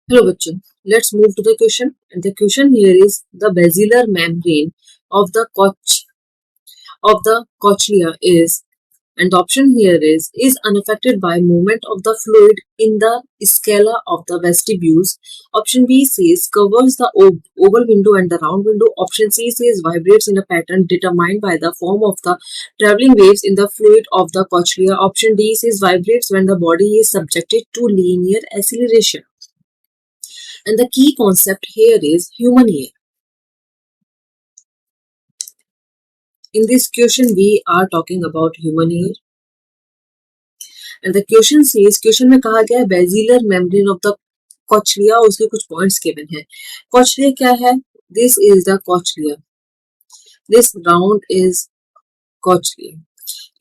Hello बच्चों, let's move to the question. And the question here is the basilar membrane of the cochlea is, and the option here is unaffected by movement of the fluid in the scala of the vestibules. Option B says covers the oval window and the round window. Option C says vibrates in a pattern determined by the form of the traveling waves in the fluid of the cochlea. Option D says vibrates when the body is subjected to linear acceleration. And the key concept here is human ear. In this question, we are talking about human ear. And the question says, question में कहा गया है basilar membrane of the cochlea, उसके कुछ points given है. Cochlea क्या है? This is the cochlea. This round is cochlea.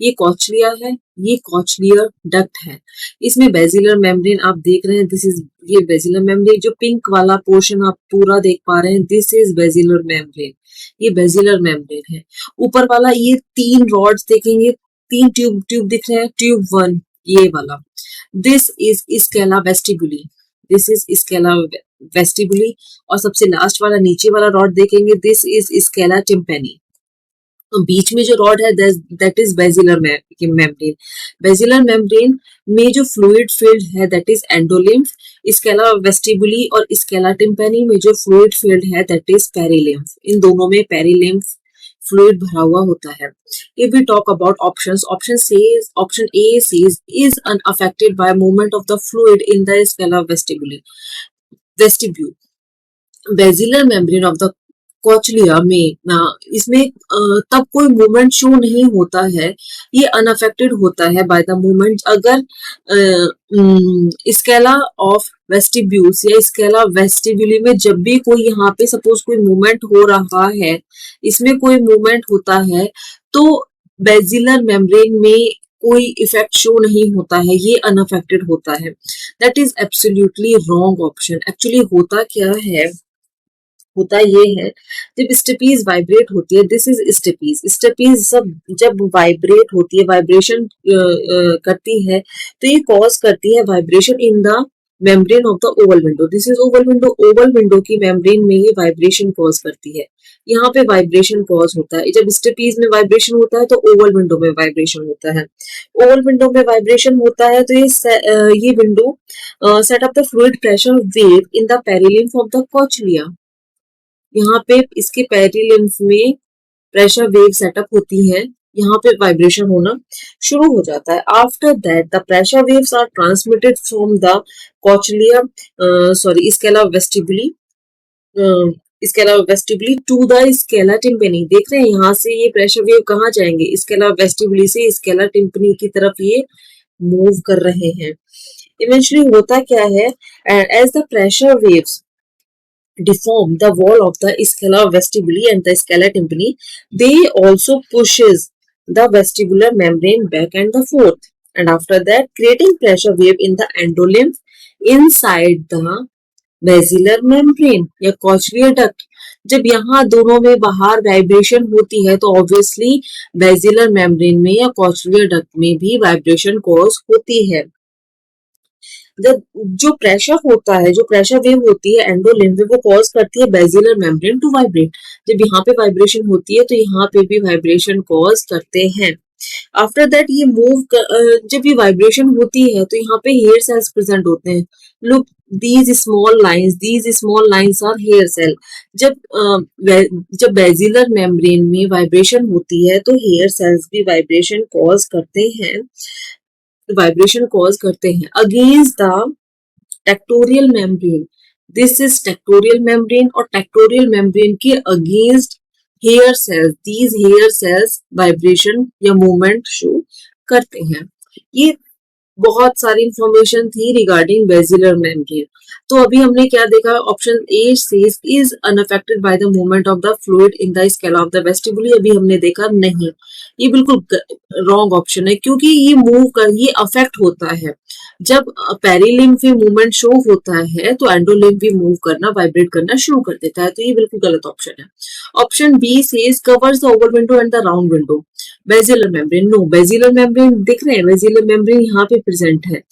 ये कॉचलिया है, ये कॉचलियर डक्ट है. इसमें बेजिलर मेम्ब्रेन आप देख रहे हैं. दिस इज ये बेजिलर मेम्ब्रेन. जो पिंक वाला पोर्शन आप पूरा देख पा रहे हैं, दिस इज बेजिलर मेम्ब्रेन. ये बेजिलर मेम्ब्रेन है. ऊपर वाला ये 3 रॉड्स देखेंगे, 3 ट्यूब दिख रहे हैं. ट्यूब 1 ये वाला, this is scala vestibuli. This is scala vestibuli. और सबसे लास्ट वाला नीचे वाला रॉड देखेंगे, दिस इज स्केला टिम्पेनी. तो बीच में जो रॉड है that is basilar membrane. Basilar membrane में जो फ्लूइड फील्ड है that is endolymph. Scala vestibuli और स्केला टिम्पेनी में जो फ्लूइड फील्ड है दैट इज पेरिलिम्फ. इन दोनों में पेरिलिम्फ फ्लूइड भरा हुआ होता है. If we talk about options, option A says is unaffected by movement of the fluid in the scala vestibule. Basilar membrane of the cochlea में इसमें तब कोई मूवमेंट शो नहीं होता है. ये अनअफेक्टेड होता है बाय द मूवमेंट अगर स्केला ऑफ वेस्टिब्यूल्स या स्केला वेस्टिब्यूली में जब भी कोई यहाँ पे सपोज कोई मूवमेंट हो रहा है, इसमें कोई मूवमेंट होता है तो बेजिलर मेम्ब्रेन में कोई इफेक्ट शो नहीं होता है. ये अनअफेक्टेड होता है. That is absolutely wrong option. Actually होता क्या है, होता ये है जब स्टेपीज वाइब्रेट होती है, दिस इज स्टेपीज सब जब वाइब्रेट होती है, वाइब्रेशन करती है तो ये कॉज करती है vibration in the membrane of the oval window. This is Oval window. Oval window की मेम्ब्रेन में ये वाइब्रेशन कॉज करती है. यहाँ पे वाइब्रेशन कॉज होता है. जब स्टेपीज में वाइब्रेशन होता है तो ओवल विंडो में वाइब्रेशन होता है. ओवल विंडो में वाइब्रेशन होता है तो ये window set up the fluid pressure wave in the perilymph of the cochlea. यहाँ पे इसके पेरिलिम्फ में प्रेशर वेव सेटअप होती है. यहाँ पे वाइब्रेशन होना शुरू हो जाता है. After that the pressure waves are transmitted from the cochlea scala vestibuli to the scala tympani. देख रहे हैं यहाँ से ये प्रेशर वेव कहाँ जाएंगे, स्केला वेस्टिबुली से स्केला टिम्पेनी की तरफ ये मूव कर रहे हैं. इवेंचुअली होता क्या है, as the pressure waves deform the wall of the scala vestibuli and the scala tympani, they also pushes the vestibular membrane back and the forth, and after that creating pressure wave in the endolymph inside the basilar membrane या cochlear duct. जब यहाँ दोनों में बाहर vibration होती है तो obviously basilar membrane में या कॉचलियर डक्ट में भी वाइब्रेशन कॉज होती है. जो प्रेशर होता है, जो प्रेशर वेव होती है एंडोलिम्फ, वो कॉज करती है बेजिलर मेम्ब्रेन टू वाइब्रेट. जब यहाँ पे वाइब्रेशन होती है तो यहाँ पे भी वाइब्रेशन कॉज करते हैं. आफ्टर दैट ये मूव जब ये वाइब्रेशन होती है तो यहाँ पे हेयर सेल्स प्रेजेंट होते हैं. Look these small lines are hair cell. जब बेजिलर मेम्ब्रेन में वाइब्रेशन होती है तो हेयर सेल्स भी वाइब्रेशन कॉज करते हैं against the tectorial membrane. This is tectorial membrane और टेक्टोरियल मेम्ब्रेन के against hair cells, these hair cells vibration या मूवमेंट शो करते हैं. ये बहुत सारी इंफॉर्मेशन थी रिगार्डिंग बेजिलर मेम्ब्रेन. तो अभी हमने क्या देखा, option A says is unaffected by the movement of the fluid in the scala of the vestibuli. अभी हमने देखा नहीं, ये बिल्कुल रॉन्ग ऑप्शन है क्योंकि ये अफेक्ट होता है. जब पेरिलिम्फ में मूवमेंट शो होता है तो एंडोलिम्फ भी मूव करना, वाइब्रेट करना शुरू कर देता है. तो ये बिल्कुल गलत ऑप्शन है. Option B says covers the oval window and the round window. Basilar membrane, no, basilar membrane दिख रहे हैं, बेजिलर मेम्ब्रेन यहाँ पे प्रेजेंट है.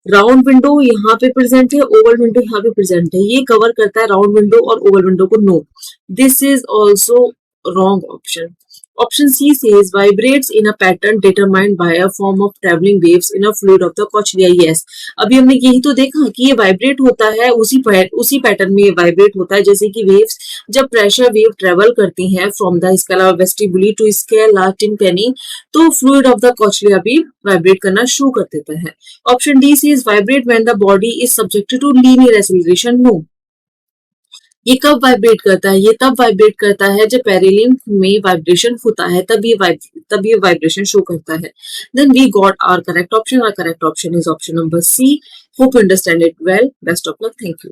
राउंड विंडो यहाँ पे प्रेजेंट है, ओवल विंडो यहाँ पे प्रेजेंट है, ये कवर करता है राउंड विंडो और ओवल विंडो को, no, this is also wrong option. Option C says vibrates in a pattern determined by a form of traveling waves in a fluid of the cochlea. Yes. अभी हमने यही तो देखा कि ये vibrate होता है, उसी पैटर्न में ये वाइब्रेट होता है जैसे कि वेव्स जब प्रेशर वेव ट्रेवल करती हैं from the scala vestibuli to scala tympani, तो फ्लूइड ऑफ द कॉचलिया भी वाइब्रेट करना शुरू कर देता है. Option D says vibrate when the body is subjected to linear acceleration. No, ये कब वाइब्रेट करता है, ये तब वाइब्रेट करता है जब पेरिलियम में वाइब्रेशन होता है, तब ये वाइब्रेशन शो करता है. Then we got our correct option. Our correct option is option number C. Hope you understand it well. Best of luck. Thank you.